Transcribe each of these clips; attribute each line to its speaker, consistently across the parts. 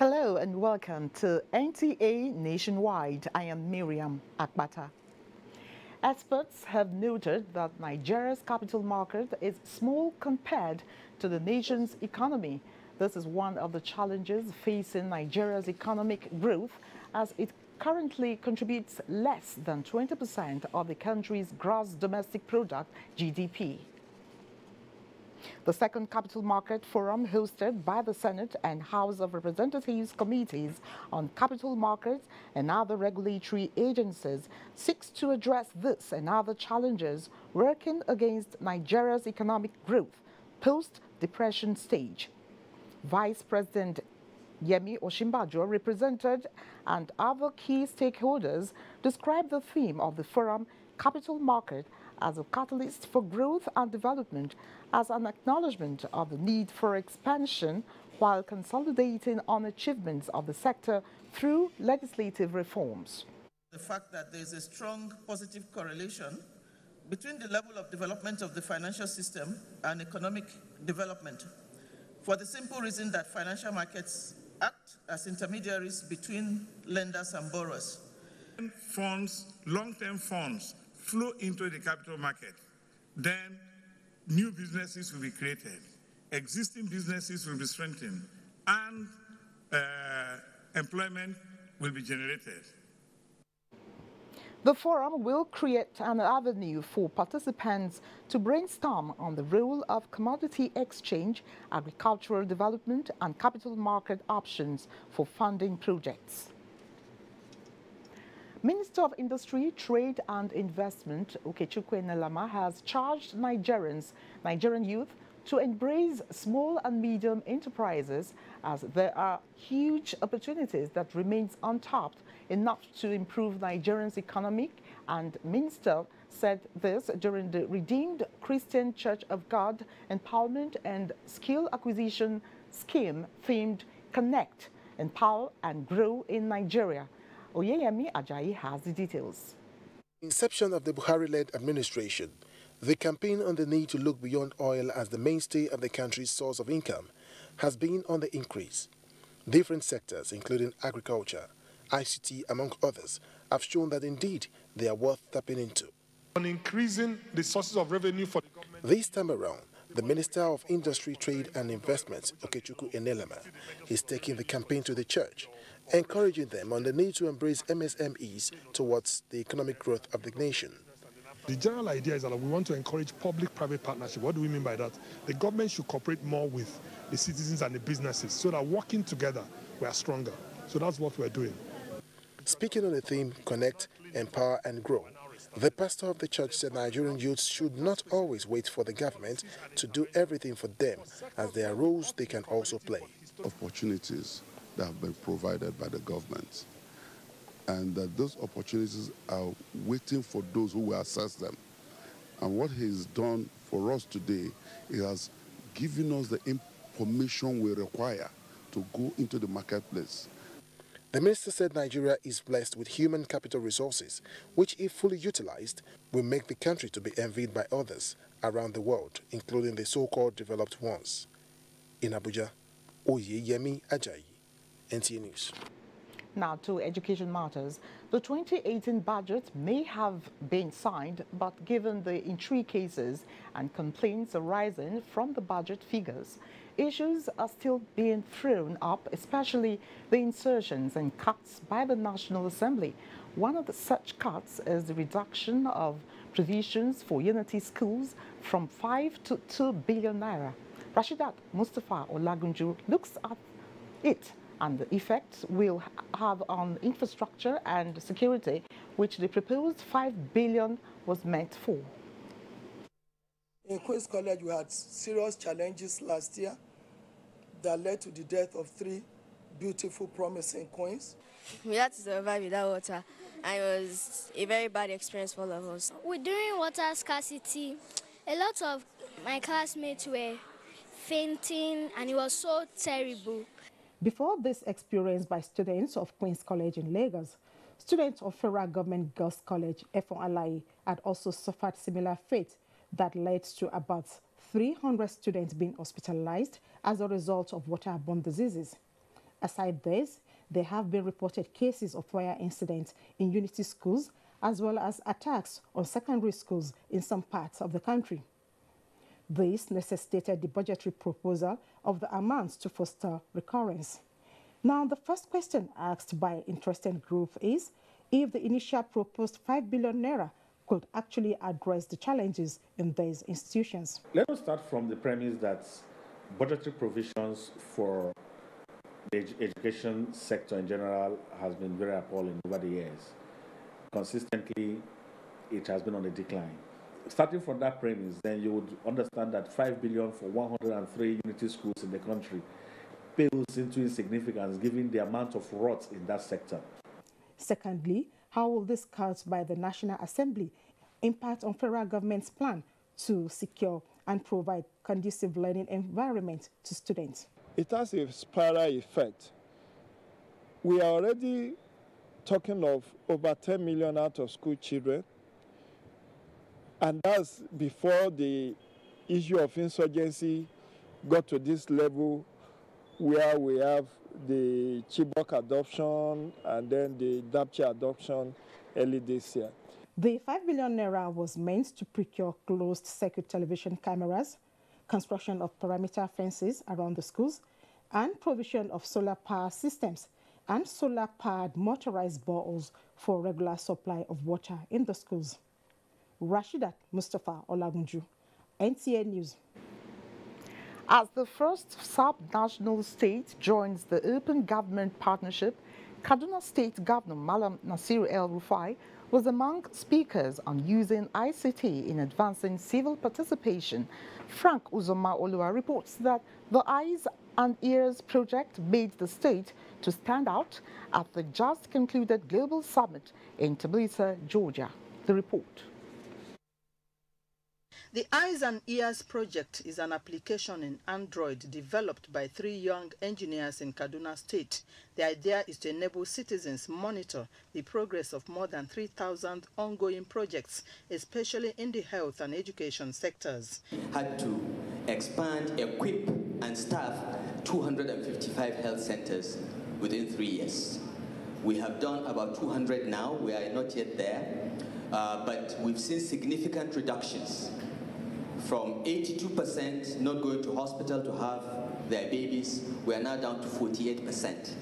Speaker 1: Hello and welcome to NTA Nationwide. I am Miriam Akbata. Experts have noted that Nigeria's capital market is small compared to the nation's economy. This is one of the challenges facing Nigeria's economic growth, as it currently contributes less than 20% of the country's gross domestic product, GDP. The second Capital Market Forum, hosted by the Senate and House of Representatives Committees on Capital Markets and other regulatory agencies, seeks to address this and other challenges working against Nigeria's economic growth post-depression stage. Vice President Yemi Osinbajo represented and other key stakeholders described the theme of the forum, Capital Market, as a catalyst for growth and development, as an acknowledgement of the need for expansion while consolidating on achievements of the sector through legislative reforms.
Speaker 2: The fact that there is a strong positive correlation between the level of development of the financial system and economic development, for the simple reason that financial markets act as intermediaries between lenders and borrowers.
Speaker 3: Funds, long-term funds, flow into the capital market, then new businesses will be created, existing businesses will be strengthened, and employment will be generated.
Speaker 1: The forum will create an avenue for participants to brainstorm on the role of commodity exchange, agricultural development, and capital market options for funding projects. Minister of Industry, Trade and Investment, Okechukwu Enelama, has charged Nigerian youth to embrace small and medium enterprises, as there are huge opportunities that remains untapped, enough to improve Nigerians' economic. And Minister said this during the Redeemed Christian Church of God Empowerment and Skill Acquisition Scheme themed Connect, Empower and Grow in Nigeria. Oyeyemi Ajayi has the details.
Speaker 4: Inception of the Buhari-led administration, the campaign on the need to look beyond oil as the mainstay of the country's source of income has been on the increase. Different sectors, including agriculture, ICT, among others, have shown that indeed they are worth tapping into.
Speaker 5: On increasing the sources of revenue for the government.
Speaker 4: This time around, the Minister of Industry, Trade and Investment, Okechukwu Enelama, is taking the campaign to the church, encouraging them on the need to embrace MSMEs towards the economic growth of the nation.
Speaker 5: The general idea is that we want to encourage public-private partnership. What do we mean by that? The government should cooperate more with the citizens and the businesses so that working together, we are stronger. So that's what we're doing.
Speaker 4: Speaking on the theme, Connect, Empower and Grow, the pastor of the church said Nigerian youths should not always wait for the government to do everything for them, as there are roles they can also play.
Speaker 6: Opportunities that have been provided by the government, and that those opportunities are waiting for those who will access them. And what he's done for us today, he has given us the information we require to go into the marketplace.
Speaker 4: The minister said Nigeria is blessed with human capital resources, which, if fully utilized, will make the country to be envied by others around the world, including the so-called developed ones. In Abuja, Oyeyemi Ajayi, NTA News.
Speaker 1: Now to education matters. The 2018 budget may have been signed, but given the intricacies and complaints arising from the budget figures, issues are still being thrown up, especially the insertions and cuts by the National Assembly. One of such cuts is the reduction of provisions for unity schools from 5 to 2 billion naira. Rashidat Mustafa Olagunju looks at it and the effects will have on infrastructure and security, which the proposed 5 billion was meant for.
Speaker 7: In Queen's College, we had serious challenges last year that led to the death of 3 beautiful, promising queens.
Speaker 8: We had to survive without water, and it was a very bad experience for all of us.
Speaker 9: During water scarcity, a lot of my classmates were fainting, and it was so terrible.
Speaker 10: Before this experience by students of Queen's College in Lagos, students of Federal Government Girls College, Efon Alayi, had also suffered similar fate that led to about 300 students being hospitalized as a result of waterborne diseases. Aside this, there have been reported cases of fire incidents in unity schools as well as attacks on secondary schools in some parts of the country. This necessitated the budgetary proposal of the amounts to foster recurrence. Now, the first question asked by interested group is if the initial proposed 5 billion naira could actually address the challenges in these institutions.
Speaker 11: Let us start from the premise that budgetary provisions for the education sector in general has been very appalling over the years. Consistently, it has been on a decline. Starting from that premise, then you would understand that 5 billion for 103 unity schools in the country pales into insignificance given the amount of rot in that sector.
Speaker 10: Secondly, how will this cuts by the National Assembly impact on federal government's plan to secure and provide conducive learning environment to students?
Speaker 12: It has a spiral effect. We are already talking of over 10 million out of school children, and that's before the issue of insurgency got to this level where we have the Chibok adoption and then the Dapchi adoption early this year.
Speaker 10: The 5 billion naira was meant to procure closed-circuit television cameras, construction of perimeter fences around the schools, and provision of solar power systems and solar-powered motorized boreholes for regular supply of water in the schools. Rashidat Mustafa Olagunju, NTA News.
Speaker 1: As the first sub-national state joins the Open Government Partnership, Kaduna State Governor Malam Nasir El-Rufai was among speakers on using ICT in advancing civil participation. Frank Uzoma Olua reports that the Eyes and Ears project made the state to stand out at the just concluded Global Summit in Tbilisi, Georgia. The report.
Speaker 13: The Eyes and Ears project is an application in Android developed by 3 young engineers in Kaduna State. The idea is to enable citizens monitor the progress of more than 3,000 ongoing projects, especially in the health and education sectors.
Speaker 14: Had to expand, equip, and staff 255 health centers within 3 years. We have done about 200 now. We are not yet there, but we've seen significant reductions. From 82% not going to hospital to have their babies, we are now down to 48%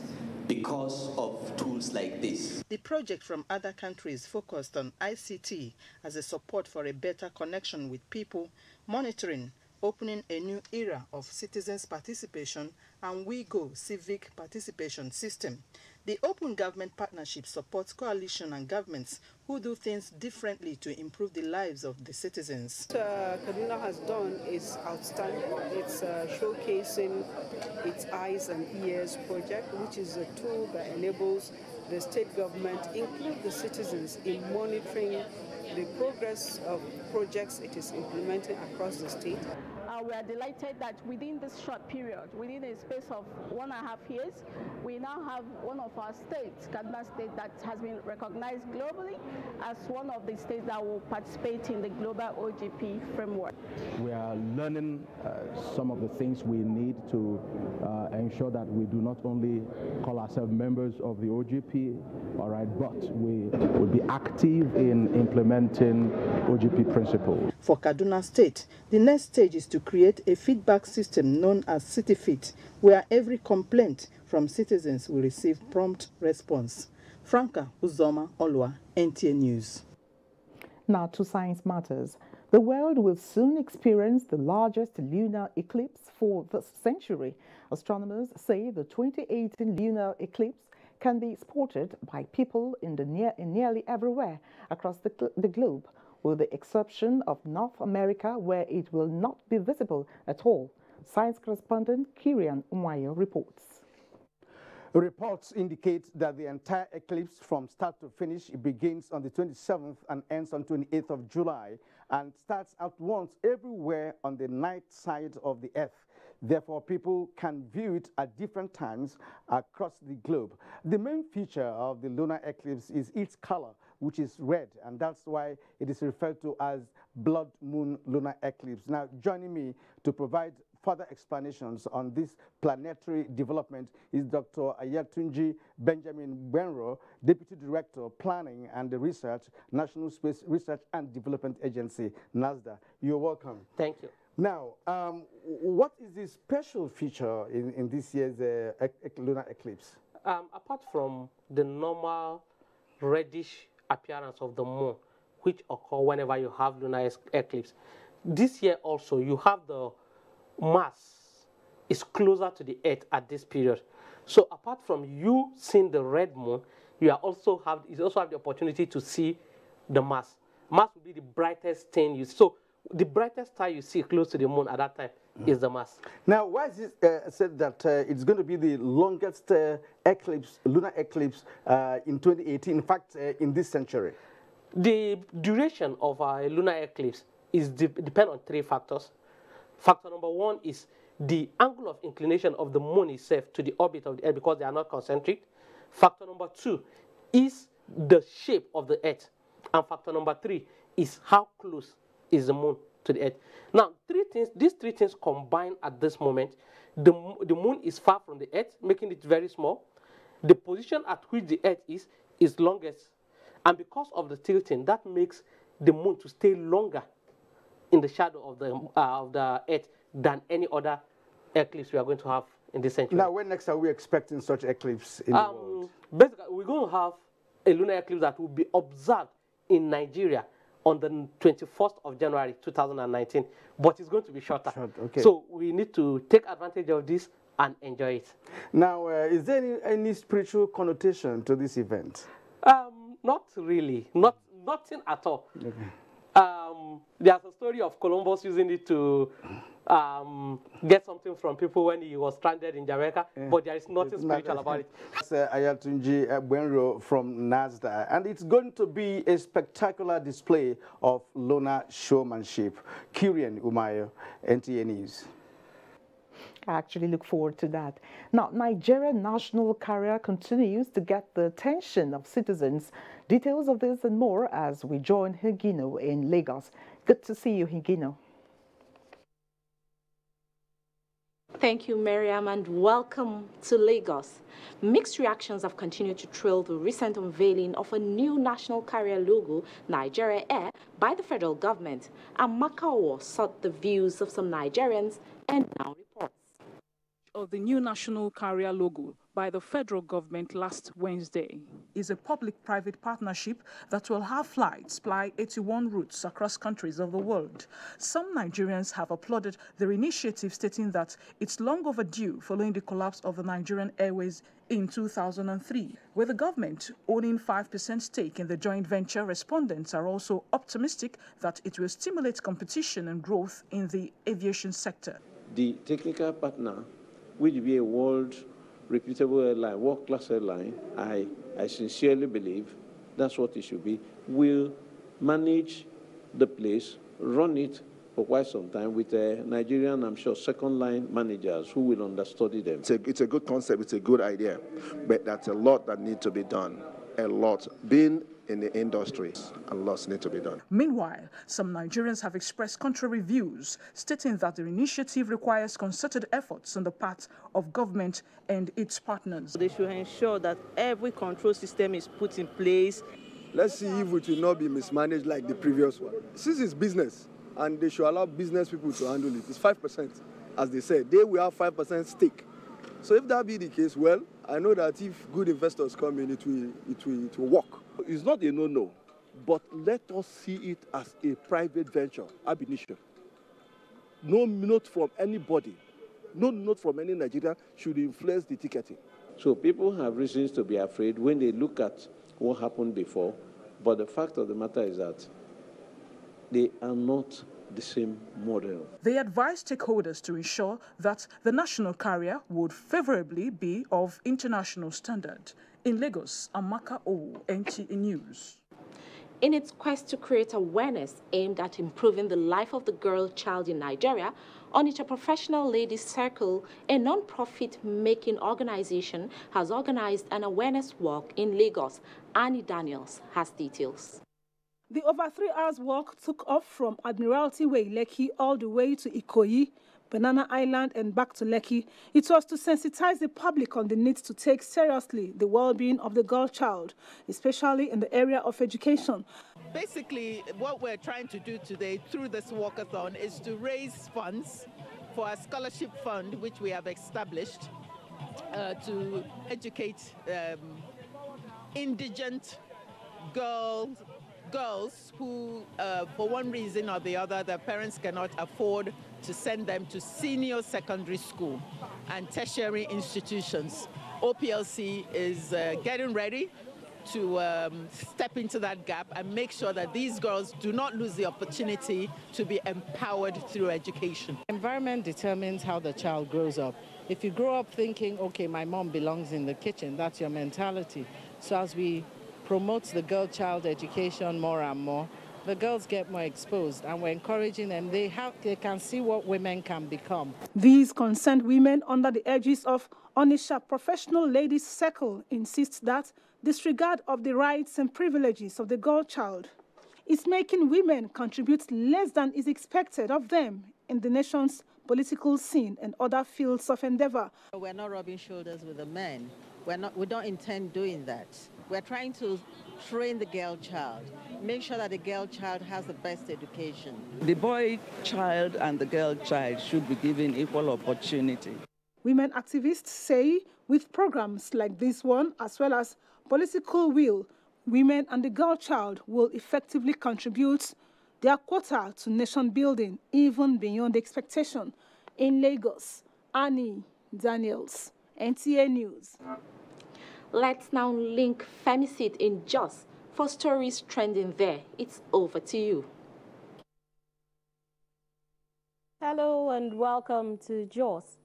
Speaker 14: because of tools like this.
Speaker 13: The project from other countries focused on ICT as a support for a better connection with people, monitoring, opening a new era of citizens' participation, and We Go civic participation system. The Open Government Partnership supports coalition and governments who do things differently to improve the lives of the citizens.
Speaker 15: What Kaduna has done is outstanding. It's showcasing its Eyes and Ears project, which is a tool that enables the state government, include the citizens, in monitoring the progress of projects it is implementing across the state.
Speaker 16: We are delighted that within this short period, within a space of 1.5 years, we now have one of our states, Kaduna State, that has been recognized globally as one of the states that will participate in the global OGP framework.
Speaker 17: We are learning some of the things we need to ensure that we do not only call ourselves members of the OGP, all right, but we will be active in implementing OGP principles.
Speaker 13: For Kaduna State, the next stage is to create a feedback system known as CityFit, where every complaint from citizens will receive prompt response. Franka Uzoma Olua, NTA News.
Speaker 1: Now to Science Matters. The world will soon experience the largest lunar eclipse for this century. Astronomers say the 2018 lunar eclipse can be spotted by people in nearly everywhere across the globe, with the exception of North America, where it will not be visible at all. Science correspondent Kirian Umayo reports.
Speaker 18: Reports indicate that the entire eclipse from start to finish begins on the 27th and ends on 28th of July and starts at once everywhere on the night side of the Earth. Therefore, people can view it at different times across the globe. The main feature of the lunar eclipse is its color, which is red, and that's why it is referred to as blood moon lunar eclipse. Now, joining me to provide further explanations on this planetary development is Dr. Ayatunji Benjamin Benro, Deputy Director, Planning and Research, National Space Research and Development Agency, NASDA. You're welcome.
Speaker 19: Thank you.
Speaker 18: Now, what is the special feature in this year's lunar eclipse?
Speaker 19: Apart from the normal reddish appearance of the moon, which occur whenever you have lunar eclipse, this year also you have the Mars is closer to the Earth at this period. So apart from you seeing the red moon, you also have the opportunity to see the Mars. Mars will be the brightest thing you see. So the brightest star you see close to the moon at that time is the Mars.
Speaker 18: Now, why is it said that it's going to be the longest lunar eclipse in 2018, in fact, in this century?
Speaker 19: The duration of a lunar eclipse depends on 3 factors. Factor number 1 is the angle of inclination of the moon itself to the orbit of the Earth, because they are not concentric. Factor number 2 is the shape of the Earth. And factor number 3 is how close is the moon to the Earth. Now, these three things combine at this moment. The moon is far from the Earth, making it very small. The position at which the Earth is longest. And because of the tilting, that makes the moon to stay longer in the shadow of the Earth than any other eclipse we are going to have in this century.
Speaker 18: Now, when next are we expecting such eclipse in the world?
Speaker 19: Basically, we're going to have a lunar eclipse that will be observed in Nigeria on the 21st of January 2019, but it's going to be shorter.
Speaker 18: Okay.
Speaker 19: So we need to take advantage of this and enjoy it. Now,
Speaker 18: is there any spiritual connotation to this event?
Speaker 19: Not really. Nothing at all.
Speaker 18: Okay.
Speaker 19: There's a story of Columbus using it to get something from people when he was stranded in Jamaica, but there is nothing spiritual about it.
Speaker 18: That's Ayatunji Benro from NASDA, and it's going to be a spectacular display of lunar showmanship. Kyrian Umayo, NTA News.
Speaker 1: I actually look forward to that. Now, Nigerian national carrier continues to get the attention of citizens. Details of this and more as we join Higino in Lagos. Good to see you, Higino.
Speaker 20: Thank you, Miriam, and welcome to Lagos. Mixed reactions have continued to trail the recent unveiling of a new national carrier logo, Nigeria Air, by the federal government. And Macau sought the views of some Nigerians and now reports
Speaker 21: of the new national carrier logo by the federal government last Wednesday is a public-private partnership that will have flights fly 81 routes across countries of the world. Some Nigerians have applauded their initiative, stating that it's long overdue following the collapse of the Nigerian Airways in 2003. With the government owning 5% stake in the joint venture, respondents are also optimistic that it will stimulate competition and growth in the aviation sector.
Speaker 22: The technical partner will be a world reputable airline, world-class airline. I sincerely believe that's what it should be. Will manage the place, run it for quite some time with a Nigerian, I'm sure, second-line managers who will understudy them.
Speaker 23: It's a good concept, it's a good idea, but that's a lot that needs to be done. A lot. Being in the industry, a lot needs to be done.
Speaker 21: Meanwhile, some Nigerians have expressed contrary views, stating that the initiative requires concerted efforts on the part of government and its partners.
Speaker 24: They should ensure that every control system is put in place.
Speaker 25: Let's see if it will not be mismanaged like the previous one. Since it's business, and they should allow business people to handle it. It's 5%, as they said. They will have 5% stake. So if that be the case, well, I know that if good investors come in, it will work.
Speaker 26: It's not a no-no, but let us see it as a private venture, ab initio. No note from anybody, no note from any Nigerian should influence the ticketing.
Speaker 22: So people have reasons to be afraid when they look at what happened before, but the fact of the matter is that they are not the same model.
Speaker 21: They advised stakeholders to ensure that the national carrier would favorably be of international standard. In Lagos, Amaka O, NTA News.
Speaker 20: In its quest to create awareness aimed at improving the life of the girl child in Nigeria, Onitsha Professional Ladies Circle, a non-profit making organization, has organized an awareness walk in Lagos. Annie Daniels has details.
Speaker 27: The over 3 hours walk took off from Admiralty Way, Lekki, all the way to Ikoyi,
Speaker 2: Banana Island and back to Lekki, it was to sensitize the public on the need to take seriously the well-being of the girl child, especially in the area of education.
Speaker 3: Basically, what we're trying to do today through this walkathon is to raise funds for a scholarship fund which we have established to educate indigent girls who, for one reason or the other, their parents cannot afford to send them to senior secondary school and tertiary institutions. OPLC is getting ready to step into that gap and make sure that these girls do not lose the opportunity to be empowered through education.
Speaker 4: Environment determines how the child grows up. If you grow up thinking, okay, my mom belongs in the kitchen, that's your mentality. So as we promote the girl-child education more and more, the girls get more exposed, and we're encouraging them. They can see what women can become.
Speaker 2: These concerned women under the aegis of Onisha Professional Ladies Circle insist that disregard of the rights and privileges of the girl child is making women contribute less than is expected of them in the nation's political scene and other fields of endeavor.
Speaker 4: We're not rubbing shoulders with the men. We don't intend doing that. We're trying to train the girl child, make sure that the girl child has the best education.
Speaker 5: The boy child and the girl child should be given equal opportunity.
Speaker 2: Women activists say with programs like this one, as well as political will, women and the girl child will effectively contribute their quota to nation building, even beyond expectation. In Lagos, Annie Daniels, NTA News.
Speaker 20: Let's now link femicide in Jos for stories trending there. It's over to you.
Speaker 6: Hello and welcome to Jos.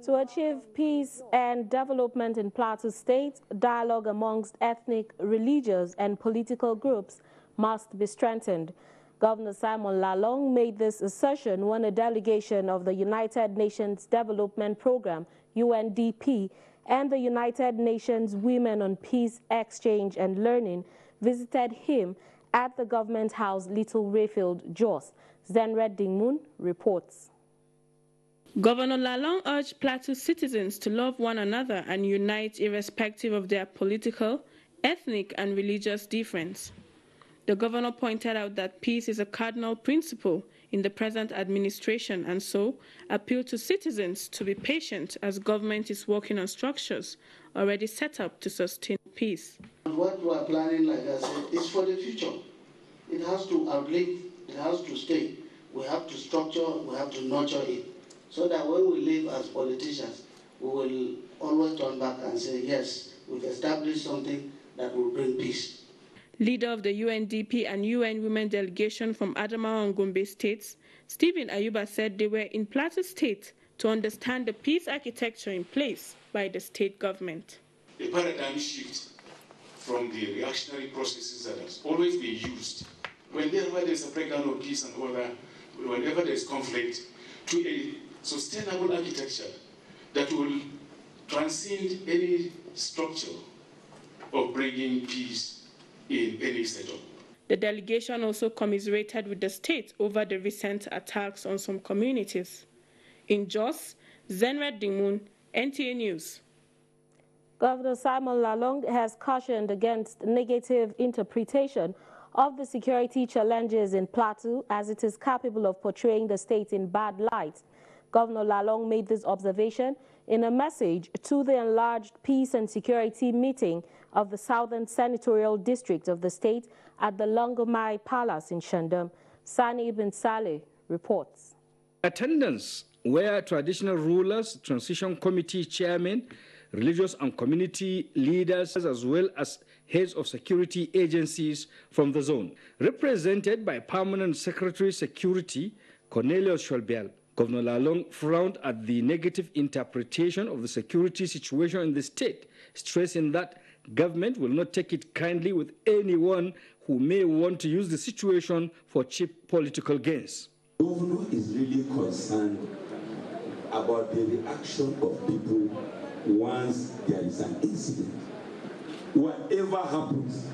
Speaker 6: To achieve peace and development in Plateau State, dialogue amongst ethnic, religious and political groups must be strengthened. Governor Simon Lalong made this assertion when a delegation of the United Nations Development Programme, UNDP, and the United Nations Women on Peace, Exchange and Learning visited him at the Government House, Little Rayfield, Jos. Zenred Dingmun reports.
Speaker 7: Governor Lalong urged Plateau citizens to love one another and unite irrespective of their political, ethnic and religious difference. The governor pointed out that peace is a cardinal principle in the present administration and so appealed to citizens to be patient as government is working on structures already set up to sustain peace.
Speaker 27: What we are planning, like I said, is for the future. It has to outlive, it has to stay. We have to structure, we have to nurture it, so that when we live as politicians, we will always turn back and say, yes, we've established something that will bring peace.
Speaker 7: Leader of the UNDP and UN Women delegation from Adamawa and Gombe states, Stephen Ayuba said they were in Plateau State to understand the peace architecture in place by the state government.
Speaker 28: A paradigm shift from the reactionary processes that has always been used whenever there's a breakdown of peace and order, whenever there's conflict, to a sustainable architecture that will transcend any structure of bringing peace in any setup.
Speaker 7: The delegation also commiserated with the state over the recent attacks on some communities. In Jos, Zenred Dingmun, NTA News.
Speaker 6: Governor Simon Lalong has cautioned against negative interpretation of the security challenges in Plateau as it is capable of portraying the state in bad light. Governor Lalong made this observation in a message to the enlarged Peace and Security meeting of the Southern Senatorial District of the state at the Longomai Palace in Shandam. Sani Ibn Saleh reports.
Speaker 29: Attendance were traditional rulers, transition committee chairmen, religious and community leaders, as well as heads of security agencies from the zone, represented by Permanent Secretary Security Cornelius Sholbel. Governor Lalong frowned at the negative interpretation of the security situation in the state, stressing that government will not take it kindly with anyone who may want to use the situation for cheap political gains.
Speaker 30: The governor is really concerned about the reaction of people once there is an incident. Whatever happens,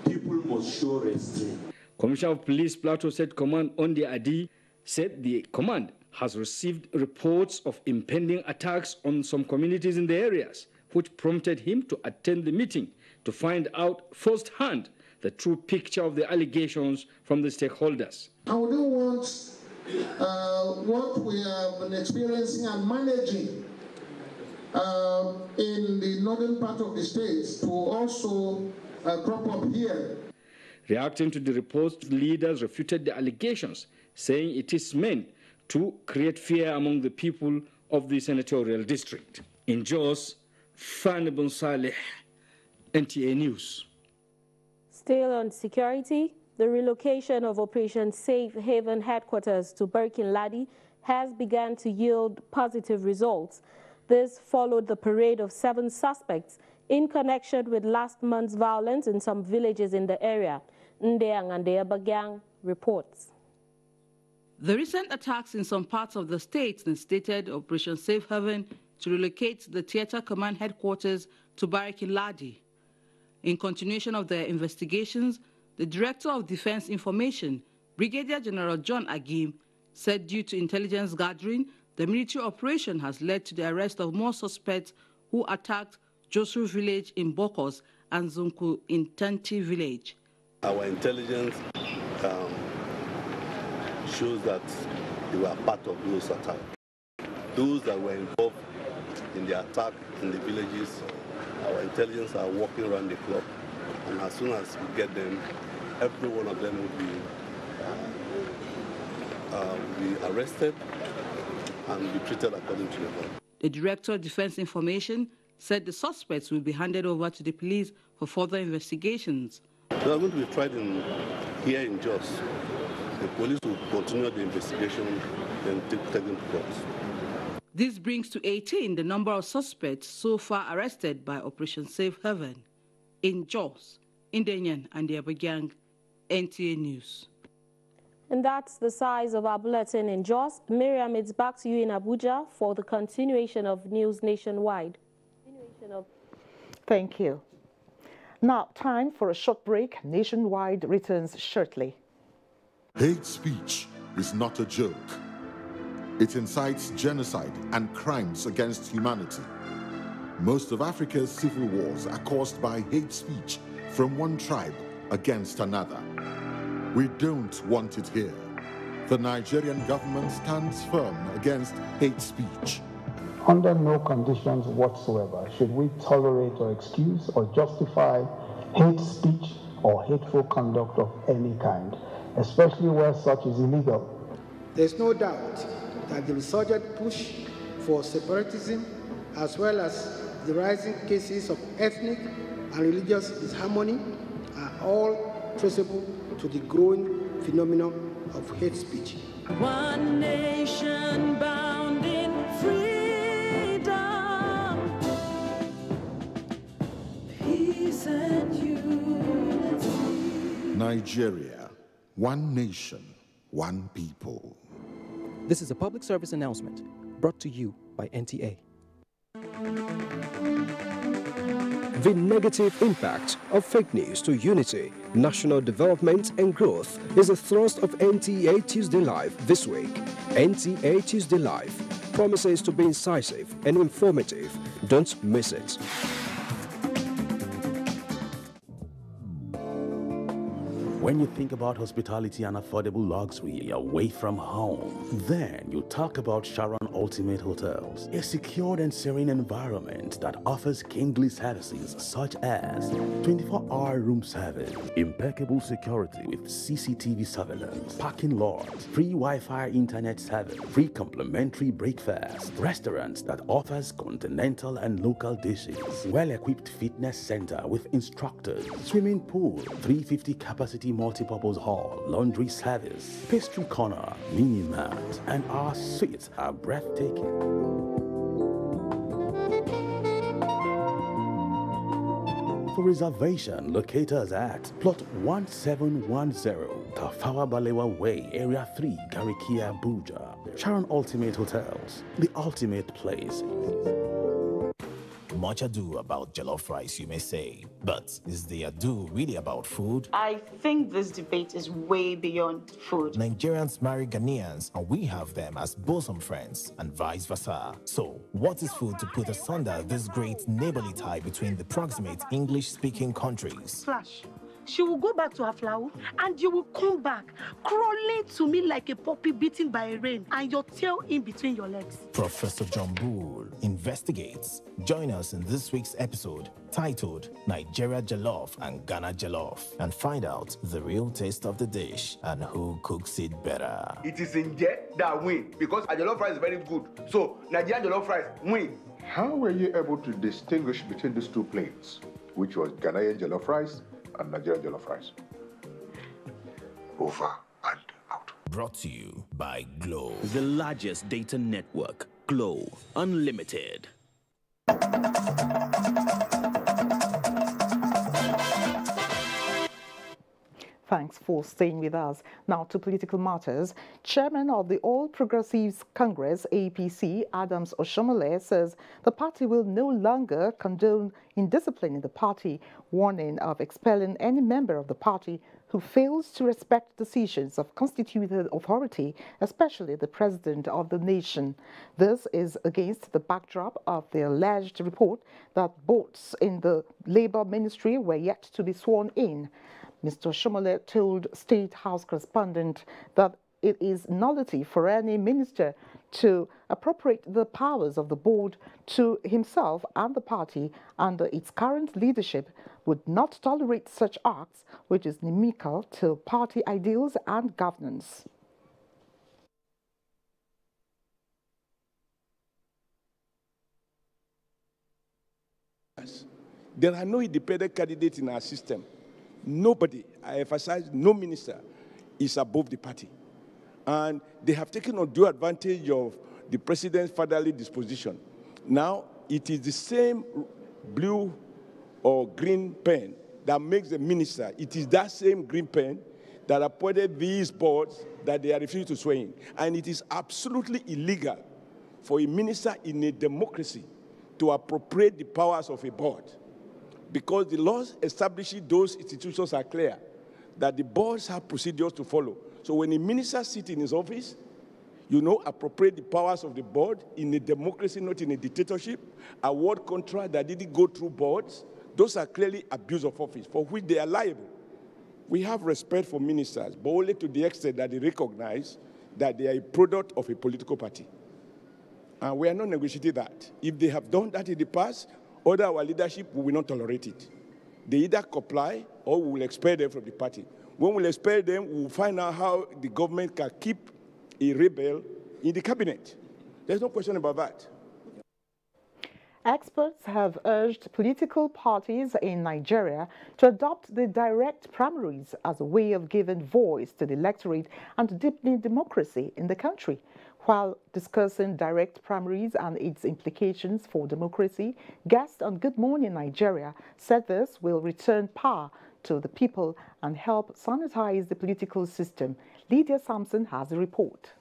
Speaker 30: people must show restraint.
Speaker 29: Commissioner of Police Plateau State Command Ondi Adi said the command has received reports of impending attacks on some communities in the areas, which prompted him to attend the meeting to find out firsthand the true picture of the allegations from the stakeholders.
Speaker 8: I wouldn't want what we have been experiencing and managing in the northern part of the states to also crop up here.
Speaker 29: Reacting to the reports, leaders refuted the allegations, saying it is meant to create fear among the people of the senatorial district. In Jos, Fani Bin Saleh, NTA News.
Speaker 6: Still on security, the relocation of Operation Safe Haven headquarters to Birkin Ladi has begun to yield positive results. This followed the parade of 7 suspects in connection with last month's violence in some villages in the area. NTA Bagang reports.
Speaker 9: The recent attacks in some parts of the state instated Operation Safe Haven to relocate the Theatre Command headquarters to Birkin Ladi. In continuation of their investigations, the Director of Defense Information, Brigadier General John Agim, said due to intelligence gathering, the military operation has led to the arrest of more suspects who attacked Josu village in Bokos and Zunku in Tanti village.
Speaker 30: Our intelligence shows that they were part of those attacks. Those that were involved in the attack in the villages, our intelligence are working around the clock, and as soon as we get them, every one of them will be arrested and be treated according to the law.
Speaker 9: The Director of Defense Information said the suspects will be handed over to the police for further investigations.
Speaker 30: They are going to be tried here in Jos. The police will continue the investigation and take them to court.
Speaker 9: This brings to 18 the number of suspects so far arrested by Operation Safe Haven. In Jos, Nigerian and the Abuja, NTA News.
Speaker 6: And that's the size of our bulletin in Jos. Miriam, it's back to you in Abuja for the continuation of news nationwide.
Speaker 1: Thank you. Now, time for a short break. Nationwide returns shortly.
Speaker 10: Hate speech is not a joke. It incites genocide and crimes against humanity. Most of Africa's civil wars are caused by hate speech from one tribe against another. We don't want it here. The Nigerian government stands firm against hate speech.
Speaker 11: Under no conditions whatsoever should we tolerate or excuse or justify hate speech or hateful conduct of any kind, especially where such is illegal.
Speaker 12: There's no doubt that the resurgent push for separatism, as well as the rising cases of ethnic and religious disharmony, are all traceable to the growing phenomenon of hate speech.
Speaker 13: One nation bound in freedom, peace and unity.
Speaker 10: Nigeria, one nation, one people.
Speaker 14: This is a public service announcement brought to you by NTA. The negative impact of fake news to unity, national development and growth is a thrust of NTA Tuesday Live this week. NTA Tuesday Live promises to be incisive and informative. Don't miss it.
Speaker 15: When you think about hospitality and affordable luxury away from home, then you talk about Sharon Ultimate Hotels, a secured and serene environment that offers kingly services such as 24-hour room service, impeccable security with CCTV surveillance, parking lots, free Wi-Fi internet service, free complimentary breakfast, restaurants that offers continental and local dishes, well-equipped fitness center with instructors, swimming pool, 350 capacity multi-purpose hall, laundry service, pastry corner, mini mart, and our suites are breathtaking. For reservation, locate us at plot 1710, Tafawa Balewa Way, Area 3, Garikia, Abuja. Sharon Ultimate Hotels, the ultimate place.
Speaker 16: Much ado about jollof rice, you may say. But is the ado really about food?
Speaker 17: I think this debate is way beyond food.
Speaker 16: Nigerians marry Ghanaians, and we have them as bosom friends, and vice versa. So, what is food to put asunder this great neighborly tie between the proximate English-speaking countries?
Speaker 18: Flash. She will go back to her flower and you will come back crawling to me like a puppy beaten by a rain and your tail in between your legs.
Speaker 16: Professor John Bull investigates. Join us in this week's episode titled Nigeria Jollof and Ghana Jollof and find out the real taste of the dish and who cooks it better.
Speaker 19: It is Nje that win because a jollof rice is very good. So Nigerian jollof rice win.
Speaker 10: How were you able to distinguish between these two plates, which was Ghanaian jollof rice and Nigerian jollof rice? Over and out.
Speaker 16: Brought to you by Glow.
Speaker 21: The largest data network, Glow Unlimited.
Speaker 1: Thanks for staying with us. Now to political matters. Chairman of the All Progressives Congress, APC, Adams Oshomole, says the party will no longer condone indiscipline in the party, warning of expelling any member of the party who fails to respect decisions of constituted authority, especially the president of the nation. This is against the backdrop of the alleged report that boats in the Labour Ministry were yet to be sworn in. Mr. Shomole told State House correspondent that it is nullity for any minister to appropriate the powers of the board to himself, and the party under its current leadership would not tolerate such acts, which is inimical to party ideals and governance.
Speaker 22: There are no independent candidates in our system. Nobody, I emphasize, no minister is above the party. And they have taken undue advantage of the president's fatherly disposition. Now, it is the same blue or green pen that makes the minister. It is that same green pen that appointed these boards that they are refusing to swear in. And it is absolutely illegal for a minister in a democracy to appropriate the powers of a board, because the laws establishing those institutions are clear, that the boards have procedures to follow. So when a minister sits in his office, appropriate the powers of the board in a democracy, not in a dictatorship, award contract that didn't go through boards, those are clearly abuse of office, for which they are liable. We have respect for ministers, but only to the extent that they recognize that they are a product of a political party. And we are not negotiating that. If they have done that in the past, under our leadership, we will not tolerate it. They either comply or we will expel them from the party. When we expel them, we will find out how the government can keep a rebel in the cabinet. There's no question about that.
Speaker 1: Experts have urged political parties in Nigeria to adopt the direct primaries as a way of giving voice to the electorate and deepening democracy in the country. While discussing direct primaries and its implications for democracy, guests on Good Morning Nigeria said this will return power to the people and help sanitize the political system. Lydia Sampson has a report.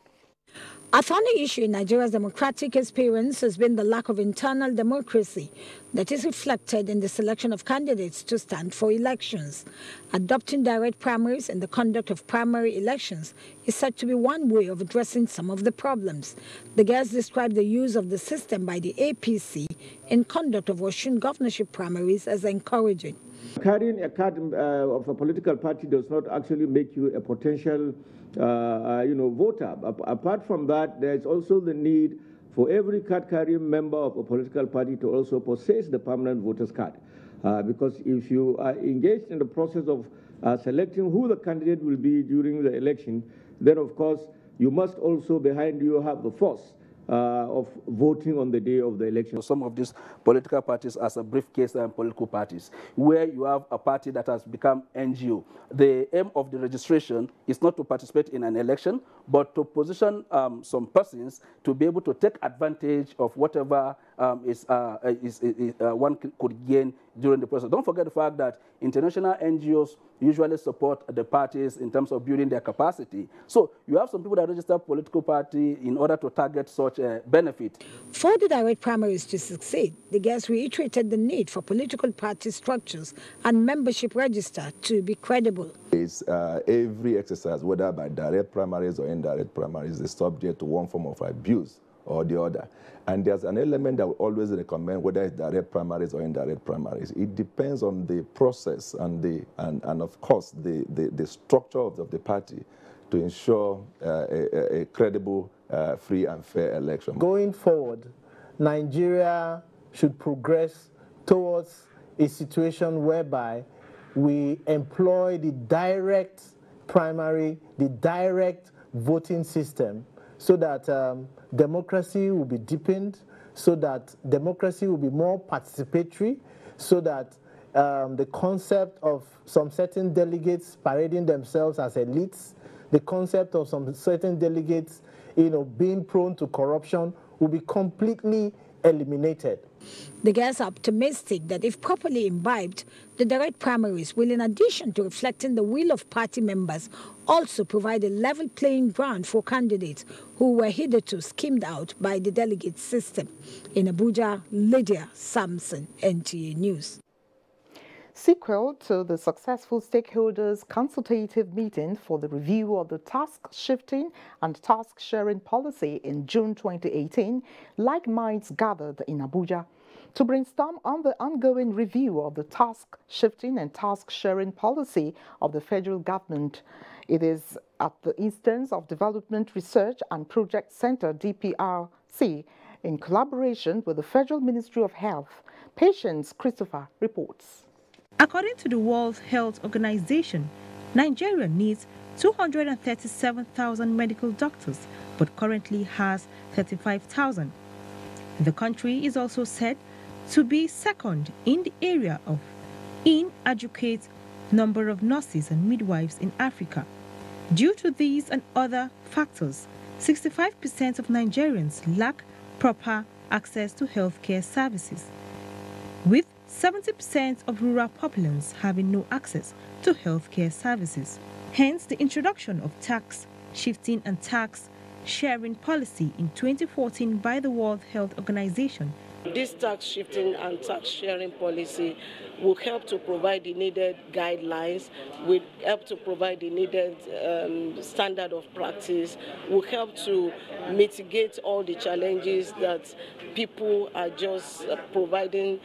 Speaker 23: A thorny issue in Nigeria's democratic experience has been the lack of internal democracy that is reflected in the selection of candidates to stand for elections. Adopting direct primaries and the conduct of primary elections is said to be one way of addressing some of the problems. The guests described the use of the system by the APC in conduct of Osun governorship primaries as encouraging.
Speaker 24: Carrying a card of a political party does not actually make you a potential voter. Apart from that, there's also the need for every card-carrying member of a political party to also possess the permanent voter's card. Because if you are engaged in the process of selecting who the candidate will be during the election, then of course you must also behind you have the force of voting on the day of the election.
Speaker 25: Some of these political parties as a briefcase and political parties, where you have a party that has become NGO. The aim of the registration is not to participate in an election, but to position some persons to be able to take advantage of whatever one could gain during the process. Don't forget the fact that international NGOs usually support the parties in terms of building their capacity. So you have some people that register political party in order to target such a benefit.
Speaker 23: For the direct primaries to succeed, the guests reiterated the need for political party structures and membership register to be credible.
Speaker 2: Every exercise, whether by direct primaries or indirect primaries, is subject to one form of abuse or the other. And there's an element that we always recommend, whether it's direct primaries or indirect primaries. It depends on the process and of course, the structure of the party to ensure a credible, free and fair election.
Speaker 11: Going forward, Nigeria should progress towards a situation whereby we employ the direct primary, the direct voting system, so that democracy will be deepened, so that democracy will be more participatory, so that the concept of some certain delegates parading themselves as elites, the concept of some certain delegates, being prone to corruption will be completely eliminated.
Speaker 23: The guests are optimistic that if properly imbibed, the direct primaries will, in addition to reflecting the will of party members, also provide a level playing ground for candidates who were hitherto skimmed out by the delegate system. In Abuja, Lydia Samson, NTA News.
Speaker 1: Sequel to the successful stakeholders' consultative meeting for the review of the task shifting and task sharing policy in June 2018, like minds gathered in Abuja to brainstorm on the ongoing review of the task shifting and task sharing policy of the federal government. It is at the instance of Development Research and Project Center, DPRC, in collaboration with the Federal Ministry of Health. Patience Christopher reports.
Speaker 3: According to the World Health Organization, Nigeria needs 237,000 medical doctors, but currently has 35,000. The country is also said to be second in the area of inadequate number of nurses and midwives in Africa. Due to these and other factors, 65% of Nigerians lack proper access to healthcare services, with 70% of rural populations having no access to healthcare services. Hence, the introduction of tax shifting and tax sharing policy in 2014 by the World Health Organization.
Speaker 4: This tax shifting and tax sharing policy will help to provide the needed guidelines, will help to provide the needed standard of practice, will help to mitigate all the challenges that people are just providing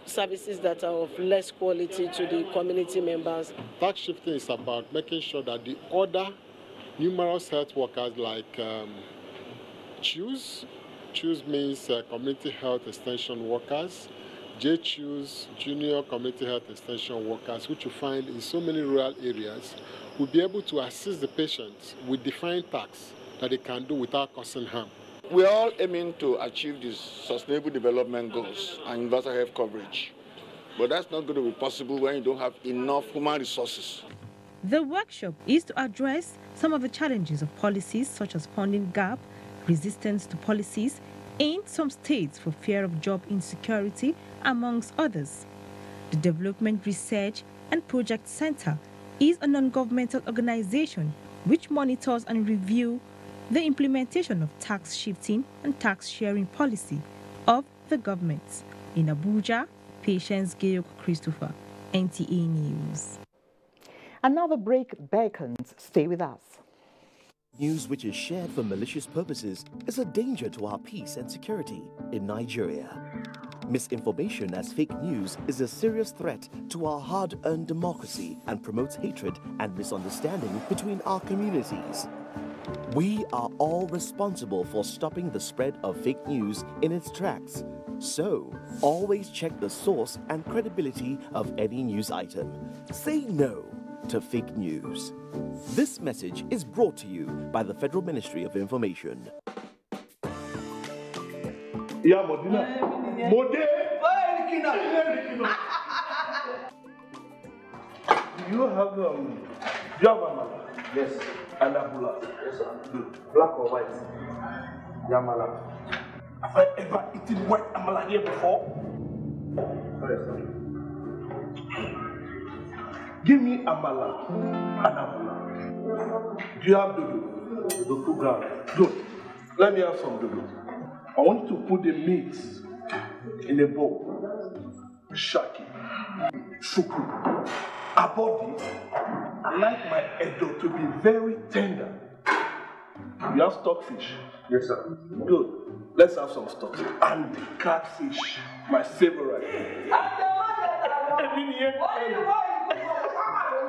Speaker 4: services that are of less quality to the community members.
Speaker 5: Tax shifting is about making sure that the other numerous health workers like CHOOS means community health extension workers, JCHOOS, junior community health extension workers, which you find in so many rural areas, will be able to assist the patients with defined tasks that they can do without causing harm.
Speaker 7: We are all aiming to achieve these sustainable development goals and universal health coverage. But that's not going to be possible when you don't have enough human resources.
Speaker 3: The workshop is to address some of the challenges of policies such as funding gap, resistance to policies in some states for fear of job insecurity, amongst others. The Development Research and Project Center is a non-governmental organization which monitors and reviews the implementation of tax shifting and tax sharing policy of the government. In Abuja, Patience Christopher, NTA News.
Speaker 1: Another break beckons. Stay with us.
Speaker 8: News which is shared for malicious purposes is a danger to our peace and security in Nigeria. Misinformation as fake news is a serious threat to our hard-earned democracy and promotes hatred and misunderstanding between our communities. We are all responsible for stopping the spread of fake news in its tracks. So, always check the source and credibility of any news item. Say no to fake news. This message is brought to you by the Federal Ministry of Information.
Speaker 5: Yeah, Modena.
Speaker 20: Do you have amala? Yes. And abula? Yes, sir. Good. Black or white? Yamala. Have I ever eaten white amala here before? Give me amala and amala. Do you have dodo? Dodo ground. Good. Let me have some dodo. I want you to put the meat in a bowl. Shaki, shuku, abodi. I like my edo to be very tender. You have stockfish? Yes, sir. Good. Let's have some stockfish. And catfish, my favorite.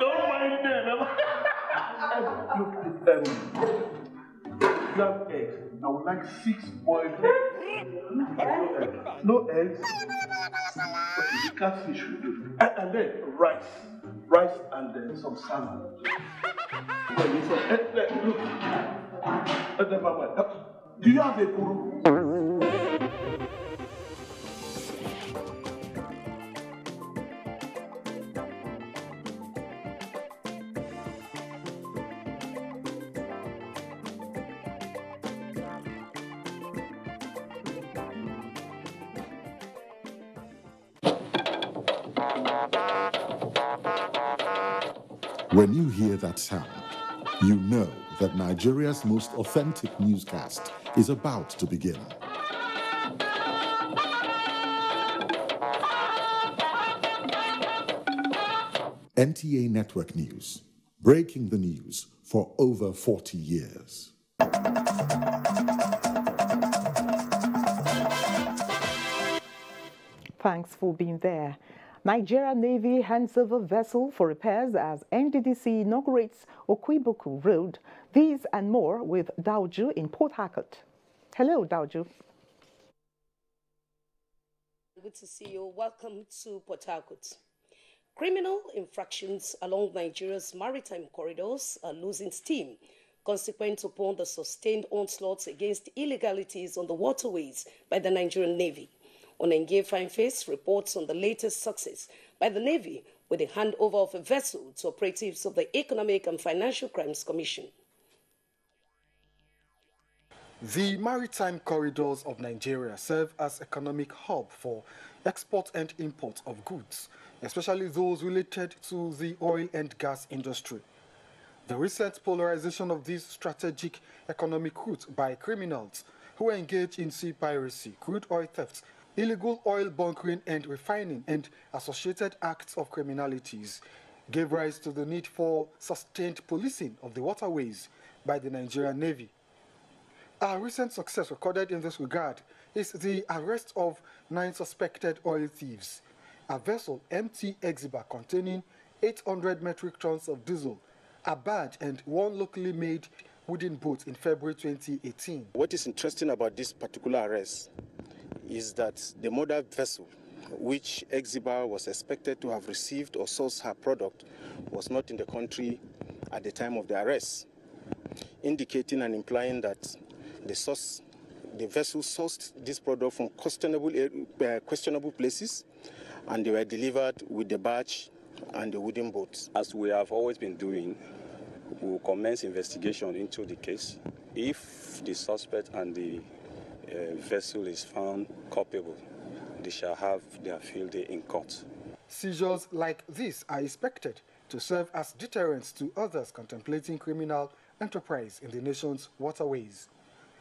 Speaker 20: Don't mind them. You have eggs. I would like 6 boiled eggs. No eggs. Okay, the catfish will do. And then rice. Rice and then some salad. Look. Do you have a kuru?
Speaker 10: When you hear that sound, you know that Nigeria's most authentic newscast is about to begin. NTA Network News, breaking the news for over 40 years.
Speaker 1: Thanks for being there. Nigeria Navy hands over vessel for repairs as NDDC inaugurates Okwiboku Road. These and more with Dauju in Port Harcourt. Hello, Dauju.
Speaker 6: Good to see you. Welcome to Port Harcourt. Criminal infractions along Nigeria's maritime corridors are losing steam, consequent upon the sustained onslaughts against illegalities on the waterways by the Nigerian Navy. Onenge Fineface reports on the latest success by the Navy with the handover of a vessel to operatives of the Economic and Financial Crimes Commission.
Speaker 9: The maritime corridors of Nigeria serve as economic hub for export and import of goods, especially those related to the oil and gas industry. The recent polarization of this strategic economic route by criminals who engage in sea piracy, crude oil theft, illegal oil bunkering and refining, and associated acts of criminalities gave rise to the need for sustained policing of the waterways by the Nigerian Navy. A recent success recorded in this regard is the arrest of 9 suspected oil thieves. A vessel MT Exhiba containing 800 metric tons of diesel, a barge, and 1 locally made wooden boat in February 2018.
Speaker 12: What is interesting about this particular arrest is that the mother vessel, which Exhiba was expected to have received or sourced her product, was not in the country at the time of the arrest, indicating and implying that the vessel sourced this product from questionable places, and they were delivered with the barge and the wooden boat.
Speaker 13: As we have always been doing, we will commence investigation into the case. If the suspect and the vessel is found culpable, they shall have their field day in court.
Speaker 9: Seizures like this are expected to serve as deterrents to others contemplating criminal enterprise in the nation's waterways.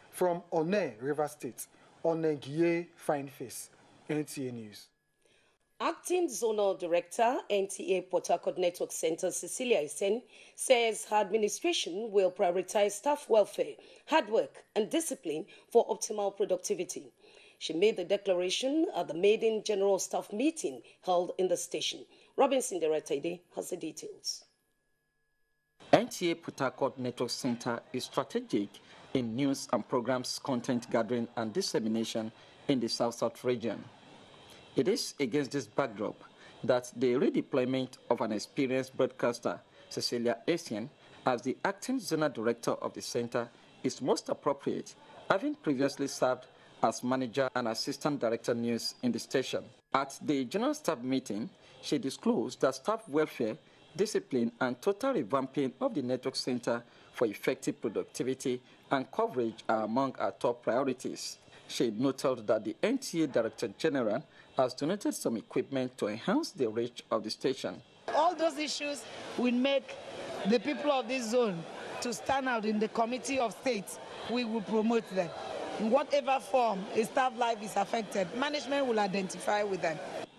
Speaker 9: From One, River State, Onengie Fineface, NTA News.
Speaker 6: Acting Zonal Director, NTA Port Harcourt Network Center, Cecilia Isen, says her administration will prioritize staff welfare, hard work, and discipline for optimal productivity. She made the declaration at the maiden General Staff meeting held in the station. Robinson Deratide has the details.
Speaker 14: NTA Port Harcourt Network Center is strategic in news and programs content gathering and dissemination in the South-South region. It is against this backdrop that the redeployment of an experienced broadcaster, Cecilia Essien, as the acting zonal director of the center is most appropriate, having previously served as manager and assistant director news in the station. At the general staff meeting, she disclosed that staff welfare, discipline, and total revamping of the network center for effective productivity and coverage are among our top priorities. She noted that the NTA Director General has donated some equipment to enhance the reach of the station.
Speaker 15: All those issues will make the people of this zone to stand out in the Committee of State. We will promote them. In whatever form a staff life is affected, management will identify with them.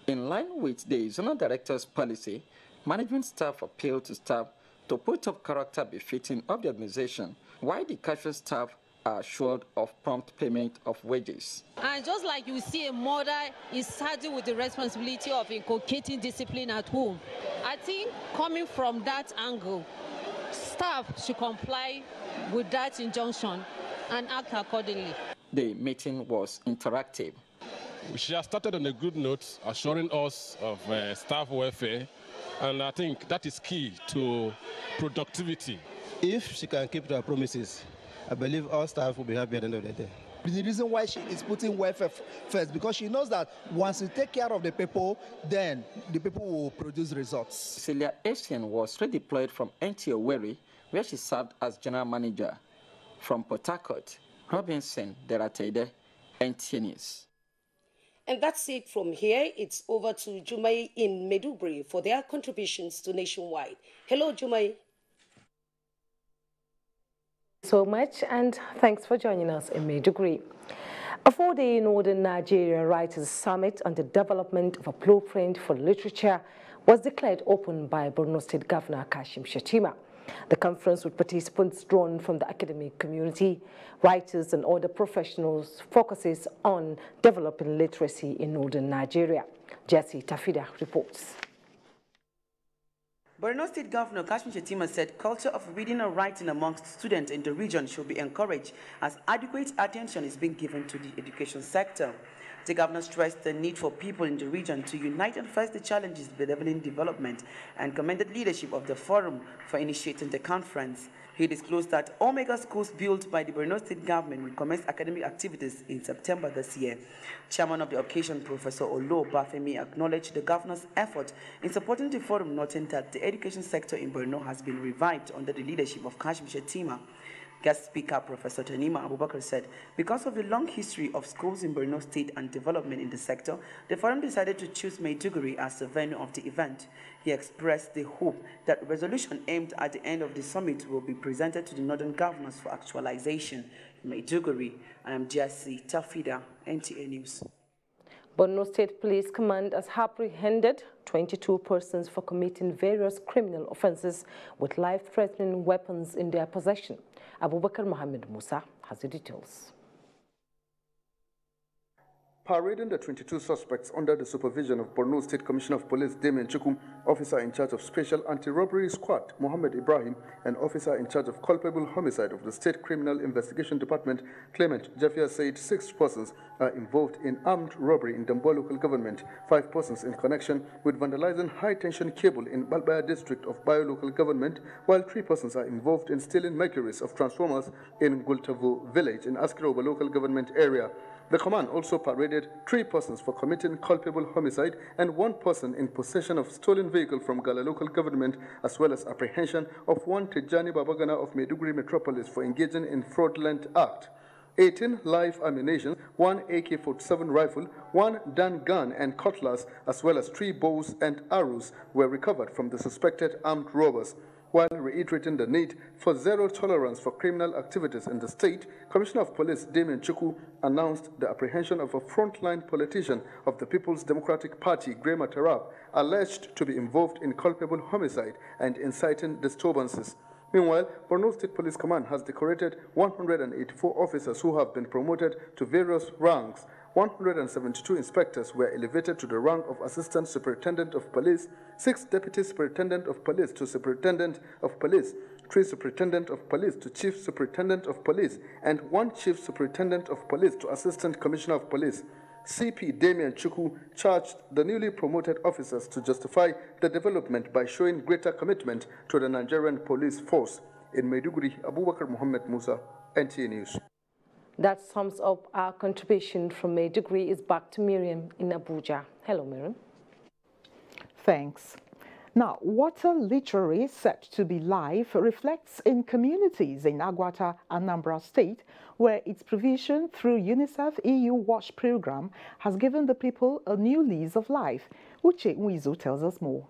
Speaker 14: In line with the zonal director's policy, management staff appealed to staff to put up character befitting of the organization, while the casual staff are assured of prompt payment of wages.
Speaker 16: And just like you see a mother is saddled with the responsibility of inculcating discipline at home, I think coming from that angle, staff should comply with that injunction and act accordingly.
Speaker 14: The meeting was interactive.
Speaker 17: She has started on a good note, assuring us of staff welfare, and I think that is key to productivity.
Speaker 18: If she can keep to her promises, I believe all staff will be happy at the end of the day.
Speaker 19: The reason why she is putting welfare first, because she knows that once you take care of the people, then the people will produce results.
Speaker 14: Celia Essien was redeployed from NTA Owerri, where she served as general manager. From Port Harcourt, Robinson Deratede, NTA News.
Speaker 6: And that's it from here. It's over to Jumai in Maiduguri for their contributions to Nationwide. Hello, Jumai.
Speaker 26: So much, and thanks for joining us in Maiduguri. A 4-day Northern Nigeria Writers' Summit on the development of a blueprint for literature was declared open by Borno State Governor Kashim Shettima. The conference, with participants drawn from the academic community, writers and other professionals, focuses on developing literacy in Northern Nigeria. Jesse Tafida reports.
Speaker 27: Borno State Governor Kashim Shettima said culture of reading and writing amongst students in the region should be encouraged as adequate attention is being given to the education sector. The governor stressed the need for people in the region to unite and face the challenges bedeviling development and commended leadership of the forum for initiating the conference. He disclosed that all mega schools built by the Borno State government will commence academic activities in September this year. Chairman of the occasion, Professor Olo Bafemi, acknowledged the governor's effort in supporting the forum, noting that the education sector in Borno has been revived under the leadership of Kashim Shettima. Guest speaker Professor Tanima Abubakar said, because of the long history of schools in Borno State and development in the sector, the forum decided to choose Maiduguri as the venue of the event. He expressed the hope that a resolution aimed at the end of the summit will be presented to the northern governors for actualization. Maiduguri, I am Jesse Tafida, NTA News.
Speaker 26: Borno State Police Command has apprehended 22 persons for committing various criminal offences with life-threatening weapons in their possession. Abubakar Mohammed Musa has the details.
Speaker 28: Parading the 22 suspects under the supervision of Borno State Commissioner of Police Damien Chukum, officer in charge of Special Anti-Robbery Squad Mohammed Ibrahim, and officer in charge of culpable homicide of the State Criminal Investigation Department Clement Jafia said 6 persons are involved in armed robbery in Damboa local government, 5 persons in connection with vandalizing high-tension cable in Balbaya district of Bayo local government, while 3 persons are involved in stealing mercuries of transformers in Gultavo village in Askiroba local government area. The command also paraded 3 persons for committing culpable homicide and 1 person in possession of stolen vehicle from Gala local government, as well as apprehension of 1 Tijani Babagana of Maiduguri Metropolis for engaging in fraudulent act. 18 live ammunition, 1 AK-47 rifle, 1 Dan gun and cutlass, as well as 3 bows and arrows were recovered from the suspected armed robbers. While reiterating the need for zero tolerance for criminal activities in the state, Commissioner of Police Damien Chukwu announced the apprehension of a frontline politician of the People's Democratic Party, Grema Tarab, alleged to be involved in culpable homicide and inciting disturbances. Meanwhile, Borno State Police Command has decorated 184 officers who have been promoted to various ranks. 172 inspectors were elevated to the rank of Assistant Superintendent of Police, 6 Deputy Superintendent of Police to Superintendent of Police, 3 Superintendent of Police to Chief Superintendent of Police, and 1 Chief Superintendent of Police to Assistant Commissioner of Police. CP Damien Chukwu charged the newly promoted officers to justify the development by showing greater commitment to the Nigerian police force. In Maiduguri, Abubakar Mohammed Musa, NTA News.
Speaker 26: That sums up our contribution from Maiduguri. Is back to Miriam in Abuja. Hello, Miriam.
Speaker 1: Thanks. Now, water literary set to be live reflects in communities in Agwata, Anambra State, where its provision through UNICEF EU WASH program has given the people a new lease of life. Uche Nwizu tells us more.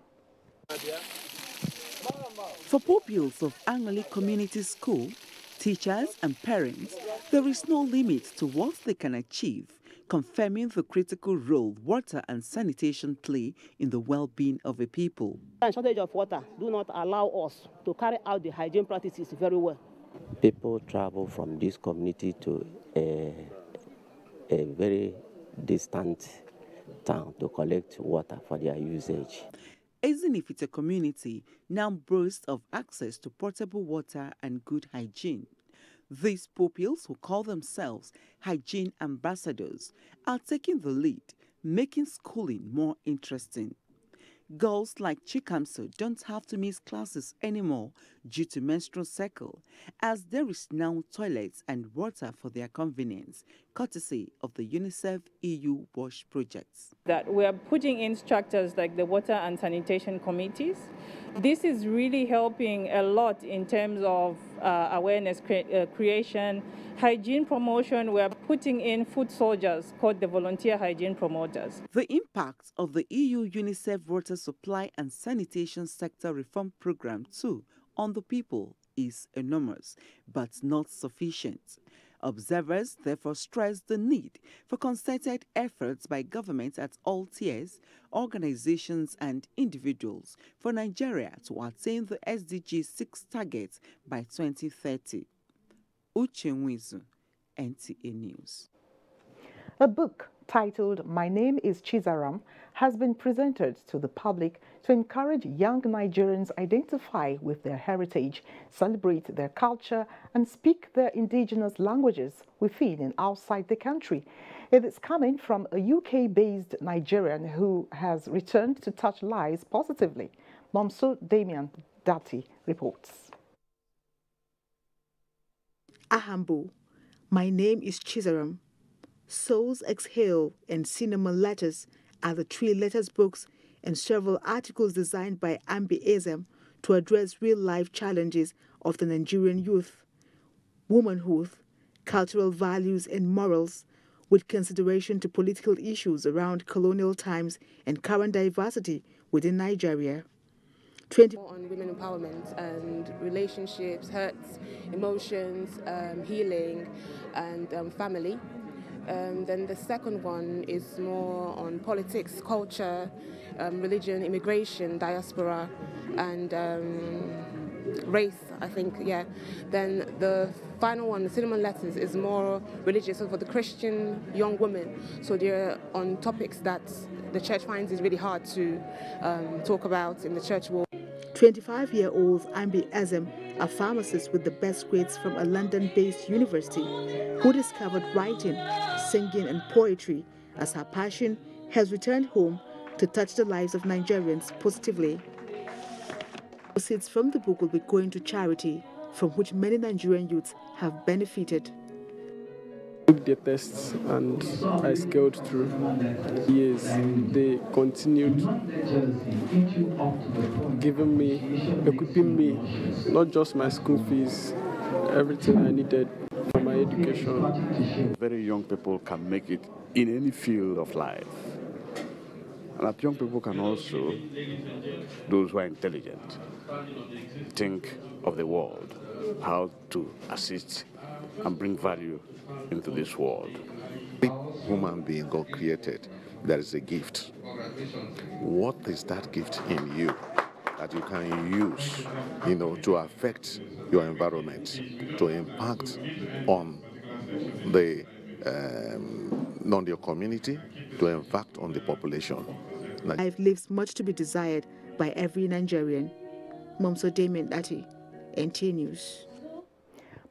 Speaker 2: For pupils of Angoli Community School, teachers and parents, there is no limit to what they can achieve, confirming the critical role water and sanitation play in the well-being of a people.
Speaker 4: The shortage of water do not allow us to carry out the hygiene practices very well.
Speaker 11: People travel from this community to a very distant town to collect water for their usage.
Speaker 2: Even if it's a community now boasts of access to potable water and good hygiene, these pupils, who call themselves hygiene ambassadors, are taking the lead, making schooling more interesting. Girls like Chikamso don't have to miss classes anymore due to menstrual cycle, as there is now toilets and water for their convenience, courtesy of the UNICEF EU WASH projects.
Speaker 21: That we are putting in structures like the water and sanitation committees. This is really helping a lot in terms of awareness creation, hygiene promotion. We are putting in food soldiers called the volunteer hygiene promoters.
Speaker 2: The impact of the EU UNICEF water supply and sanitation sector reform program too on the people is enormous, but not sufficient. Observers therefore stress the need for concerted efforts by governments at all tiers, organizations and individuals for Nigeria to attain the SDG 6 targets by 2030. Uche Nwizu, NTA News.
Speaker 1: A book titled My Name is Chizaram has been presented to the public to encourage young Nigerians identify with their heritage, celebrate their culture, and speak their indigenous languages within and outside the country. It is coming from a UK-based Nigerian who has returned to touch lives positively. Momso Damian Dati reports.
Speaker 22: Ahambo, My Name is Chizaram. Souls Exhale and Cinema Letters are the 3 letters books and several articles designed by Ambi Ezem to address real-life challenges of the Nigerian youth, womanhood, cultural values and morals, with consideration to political issues around colonial times and current diversity within Nigeria.
Speaker 23: On women empowerment and relationships, hurts, emotions, healing, and family. Then the second one is more on politics, culture, religion, immigration, diaspora, and race, I think, yeah. Then the final one, the Cinnamon Letters, is more religious, so for the Christian young women. So they're on topics that the church finds is really hard to talk about in the church world.
Speaker 22: 25-year-old Ambi Ezem, a pharmacist with the best grades from a London-based university, who discovered writing, singing and poetry as her passion, has returned home to touch the lives of Nigerians positively. Proceeds from the book will be going to charity, from which many Nigerian youths have benefited.
Speaker 24: I took the tests and I scaled through. Yes, they continued giving me, equipping me, not just my school fees, everything I needed for my education.
Speaker 25: Very young people can make it in any field of life. And that young people can also, those who are intelligent, think of the world, how to assist and bring value into this world.
Speaker 10: Human being God created, there is a gift. What is that gift in you that you can use, to affect your environment, to impact on your community, to impact on the population?
Speaker 22: Life leaves much to be desired by every Nigerian. Momso Damian Dati, NTA News.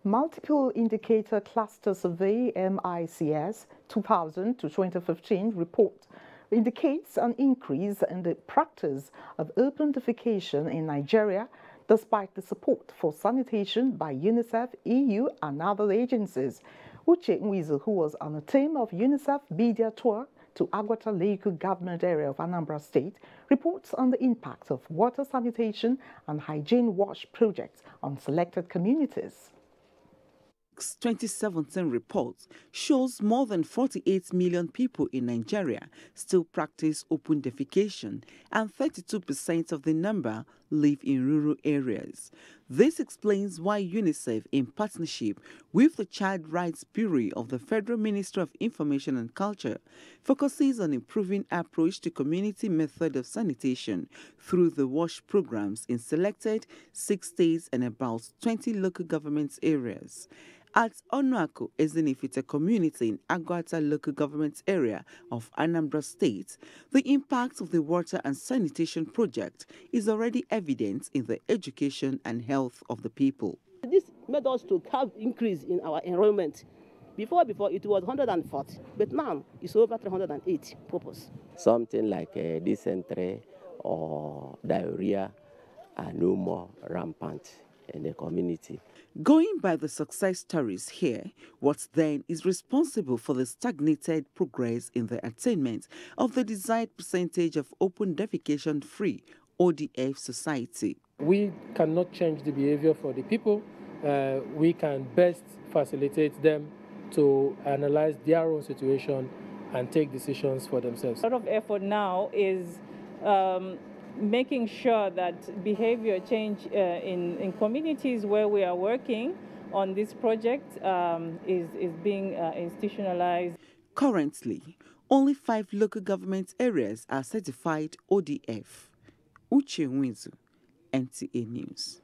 Speaker 1: Multiple Indicator Cluster Survey MICS 2000 to 2015 report indicates an increase in the practice of open defecation in Nigeria despite the support for sanitation by UNICEF, EU and other agencies. Uche Nwizu, who was on a team of UNICEF media tour, to Aguata Local Government Area of Anambra State, reports on the impact of water sanitation and hygiene wash projects on selected communities.
Speaker 2: 2017 report shows more than 48 million people in Nigeria still practice open defecation, and 32% of the number live in rural areas. This explains why UNICEF, in partnership with the Child Rights Bureau of the Federal Ministry of Information and Culture, focuses on improving approach to community method of sanitation through the WASH programs in selected 6 states and about 20 local government areas. At Onuako Ezinifite community in Aguata local government area of Anambra State, the impact of the water and sanitation project is already evident in the education and health of the people.
Speaker 4: This made us to have increase in our enrollment. Before it was 140, but now it's over 308 pupils.
Speaker 11: Something like dysentery or diarrhea are no more rampant in the community.
Speaker 2: Going by the success stories here, what then is responsible for the stagnated progress in the attainment of the desired percentage of open defecation-free ODF society?
Speaker 3: We cannot change the behavior for the people. We can best facilitate them to analyze their own situation and take decisions for themselves.
Speaker 21: A lot of effort now is making sure that behavior change in communities where we are working on this project is being institutionalized.
Speaker 2: Currently, only 5 local government areas are certified ODF. Uche Winzu, NTA News.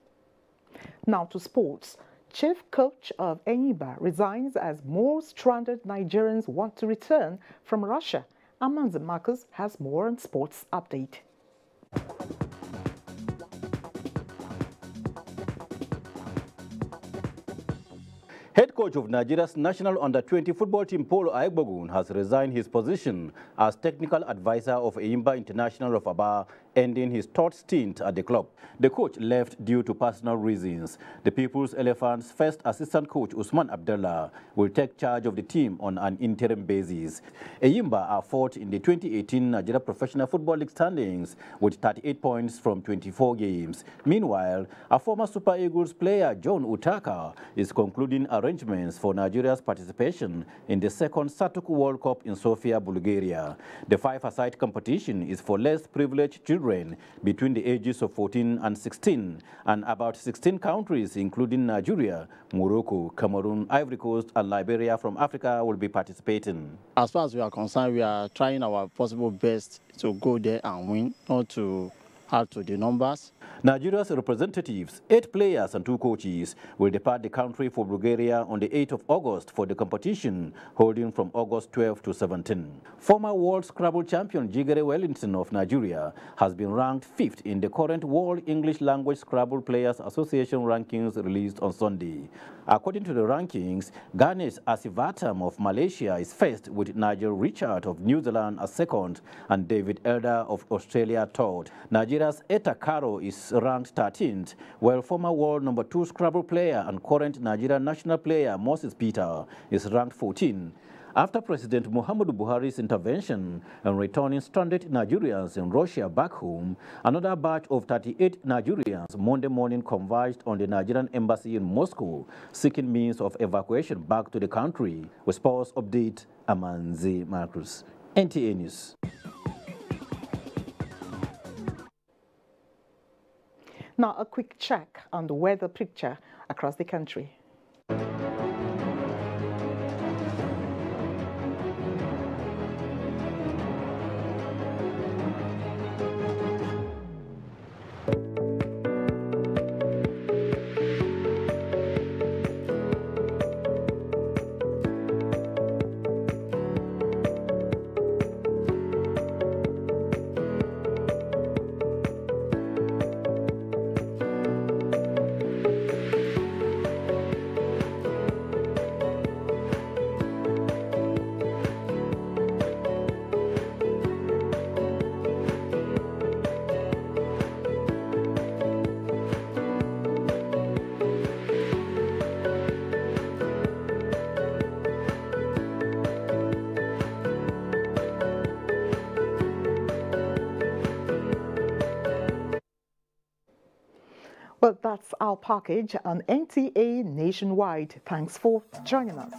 Speaker 1: Now to sports. Chief coach of Enyimba resigns as more stranded Nigerians want to return from Russia. Amanzi Marcus has more on sports update.
Speaker 5: Head coach of Nigeria's national under-20 football team, Paul Aigbogun, has resigned his position as technical advisor of Enyimba International of Aba, ending his 3rd stint at the club. The coach left due to personal reasons. The People's Elephants' first assistant coach, Usman Abdullah, will take charge of the team on an interim basis. Enyimba are 4th in the 2018 Nigeria Professional Football League standings with 38 points from 24 games. Meanwhile, a former Super Eagles player, John Utaka, is concluding arrangements for Nigeria's participation in the 2nd Satuku World Cup in Sofia, Bulgaria. The 5-a-side competition is for less privileged children between the ages of 14 and 16, and about 16 countries, including Nigeria, Morocco, Cameroon, Ivory Coast, and Liberia from Africa, will be participating.
Speaker 7: As far as we are concerned, we are trying our possible best to go there and win, not to add to the numbers.
Speaker 5: Nigeria's representatives, 8 players and 2 coaches, will depart the country for Bulgaria on the 8th of August for the competition, holding from August 12 to 17. Former World Scrabble champion Jigere Wellington of Nigeria has been ranked 5th in the current World English Language Scrabble Players Association rankings released on Sunday. According to the rankings, Ganesh Asivatam of Malaysia is 1st, with Nigel Richard of New Zealand as 2nd, and David Elder of Australia 3rd. Nigeria's Eta Karo is ranked 13th, while former world number 2 Scrabble player and current Nigerian national player Moses Peter is ranked 14th. After President Muhammadu Buhari's intervention and returning stranded Nigerians in Russia back home, another batch of 38 Nigerians Monday morning converged on the Nigerian embassy in Moscow, seeking means of evacuation back to the country. With sports update, Amanzi Marcus, NTA News.
Speaker 1: Now a quick check on the weather picture across the country. But that's our package on NTA Nationwide. Thanks for joining us.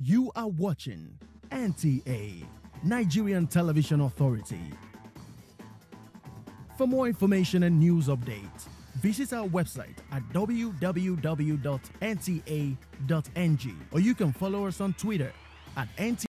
Speaker 8: You are watching NTA, Nigerian Television Authority. For more information and news updates, visit our website at www.nta.ng, or you can follow us on Twitter at NTA.